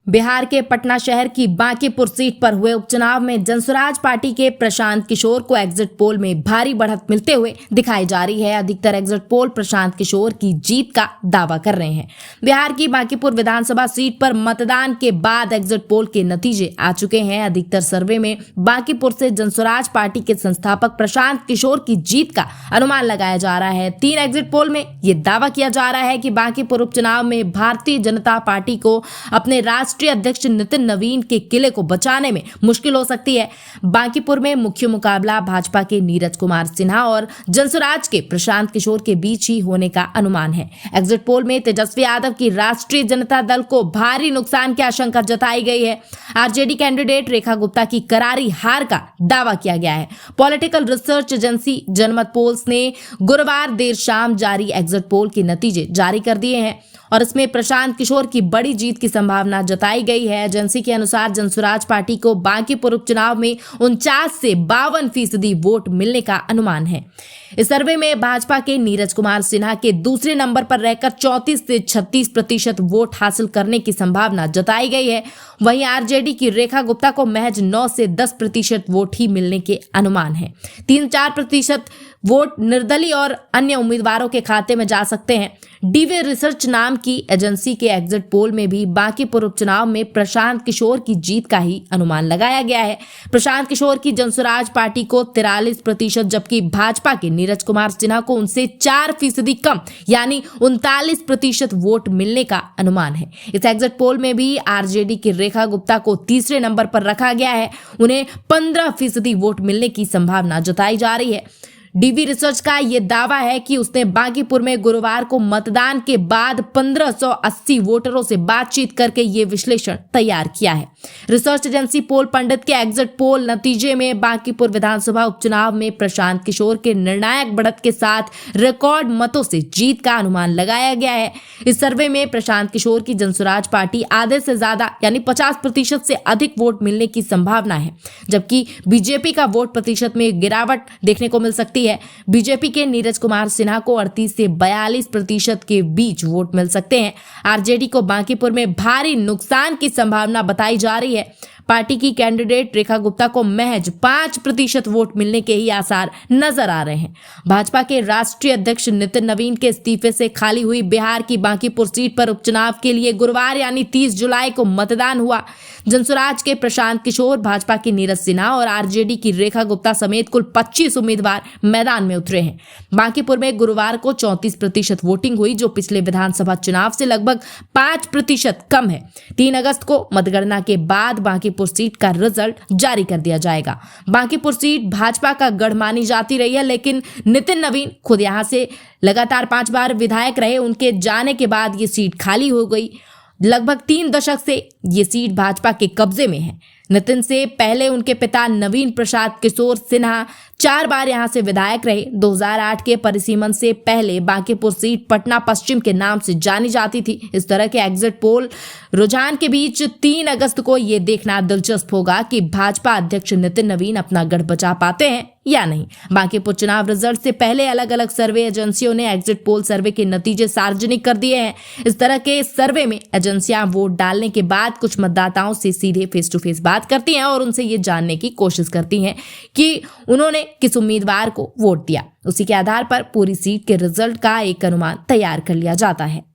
बिहार के पटना शहर की बांकीपुर सीट पर हुए उपचुनाव में जनसुराज पार्टी के प्रशांत किशोर को एग्जिट पोल में भारी बढ़त मिलते हुए दिखाई जा रही है। अधिकतर एग्जिट पोल प्रशांत किशोर की जीत का दावा कर रहे हैं। बिहार की बांकीपुर विधानसभा सीट पर मतदान के बाद एग्जिट पोल के नतीजे आ चुके हैं। अधिकतर सर्वे में बांकीपुर से जनसुराज पार्टी के संस्थापक प्रशांत किशोर की जीत का अनुमान लगाया जा रहा है। 3 एग्जिट पोल में ये दावा किया जा रहा है कि बांकीपुर उपचुनाव में भारतीय जनता पार्टी को अपने राष्ट्रीय अध्यक्ष नितिन नवीन के किले को बचाने में मुश्किल हो सकती है। बांकीपुर में मुख्य मुकाबला भाजपा के नीरज कुमार सिन्हा और जनसुराज के प्रशांत किशोर के बीच ही होने का अनुमान है। एग्जिट पोल में तेजस्वी यादव की राष्ट्रीय जनता दल को भारी नुकसान की आशंका जताई गई है। आरजेडी कैंडिडेट रेखा गुप्ता की करारी हार का दावा किया गया है। पॉलिटिकल रिसर्च एजेंसी जनमत पोल्स ने गुरुवार देर शाम जारी एग्जिट पोल के नतीजे जारी कर दिए हैं और इसमें प्रशांत किशोर की बड़ी जीत की संभावना जताई गई है। एजेंसी के अनुसार जनसुराज पार्टी को बांकीपुर उपचुनाव में 49 से 52% वोट मिलने का अनुमान है। इस सर्वे में भाजपा के नीरज कुमार सिन्हा के दूसरे नंबर पर रहकर 34 से 36% वोट हासिल करने की संभावना जताई गई है। वहीं आरजेडी की रेखा गुप्ता को महज 9 से 10% वोट ही मिलने के अनुमान है। 3-4% वोट निर्दलीय और अन्य उम्मीदवारों के खाते में जा सकते हैं। डीवे रिसर्च नाम की एजेंसी के एग्जिट पोल में भी बांकीपुर उपचुनाव में प्रशांत किशोर की जीत का ही अनुमान लगाया गया है। प्रशांत किशोर की जनसुराज पार्टी को 43%, जबकि भाजपा के नीरज कुमार सिन्हा को उनसे 4% कम यानी 39% वोट मिलने का अनुमान है। इस एग्जिट पोल में भी आरजेडी की रेखा गुप्ता को तीसरे नंबर पर रखा गया है। उन्हें 15% वोट मिलने की संभावना जताई जा रही है। डीवी रिसर्च का यह दावा है कि उसने बांकीपुर में गुरुवार को मतदान के बाद 1580 वोटरों से बातचीत करके यह विश्लेषण तैयार किया है। रिसर्च एजेंसी पोल पंडित के एग्जिट पोल नतीजे में बांकीपुर विधानसभा उपचुनाव में प्रशांत किशोर के निर्णायक बढ़त के साथ रिकॉर्ड मतों से जीत का अनुमान लगाया गया है। इस सर्वे में प्रशांत किशोर की जनसुराज पार्टी आधे से ज्यादा यानी 50% से अधिक वोट मिलने की संभावना है, जबकि बीजेपी का वोट प्रतिशत में गिरावट देखने को मिल सकती है। बीजेपी के नीरज कुमार सिन्हा को 38 से 42% के बीच वोट मिल सकते हैं। आरजेडी को बांकीपुर में भारी नुकसान की संभावना बताई जा रही है। पार्टी की कैंडिडेट रेखा गुप्ता को महज 5% वोट मिलने के ही आसार नजर आ रहे हैं। भाजपा के राष्ट्रीय अध्यक्ष नितिन नवीन के इस्तीफे से खाली हुई बिहार की बांकीपुर सीट पर उपचुनाव के लिए गुरुवार यानी 30 जुलाई को मतदान हुआ। जनसुराज के प्रशांत किशोर, भाजपा की नीरज सिन्हा और आरजेडी की रेखा गुप्ता समेत कुल 25 उम्मीदवार मैदान में उतरे हैं। बांकीपुर में गुरुवार को 34% वोटिंग हुई, जो पिछले विधानसभा चुनाव से लगभग 5% कम है। 3 अगस्त को मतगणना के बाद बांकीपुर सीट का रिजल्ट जारी कर दिया जाएगा। बांकीपुर सीट भाजपा का गढ़ मानी जाती रही है, लेकिन नितिन नवीन खुद यहां से लगातार 5 बार विधायक रहे। उनके जाने के बाद ये सीट खाली हो गई। लगभग 3 दशक से ये सीट भाजपा के कब्जे में है। नितिन से पहले उनके पिता नवीन प्रसाद किशोर सिन्हा 4 बार यहां से विधायक रहे। 2008 के परिसीमन से पहले बांकीपुर सीट पटना पश्चिम के नाम से जानी जाती थी। इस तरह के एग्जिट पोल रुझान के बीच 3 अगस्त को यह देखना दिलचस्प होगा कि भाजपा अध्यक्ष नितिन नवीन अपना गढ़ बचा पाते हैं या नहीं। बांकीपुर चुनाव रिजल्ट से पहले अलग अलग सर्वे एजेंसियों ने एग्जिट पोल सर्वे के नतीजे सार्वजनिक कर दिए हैं। इस तरह के सर्वे में एजेंसियां वोट डालने के बाद कुछ मतदाताओं से सीधे फेस टू फेस बात करती हैं और उनसे ये जानने की कोशिश करती हैं कि उन्होंने किस उम्मीदवार को वोट दिया। उसी के आधार पर पूरी सीट के रिजल्ट का एक अनुमान तैयार कर लिया जाता है।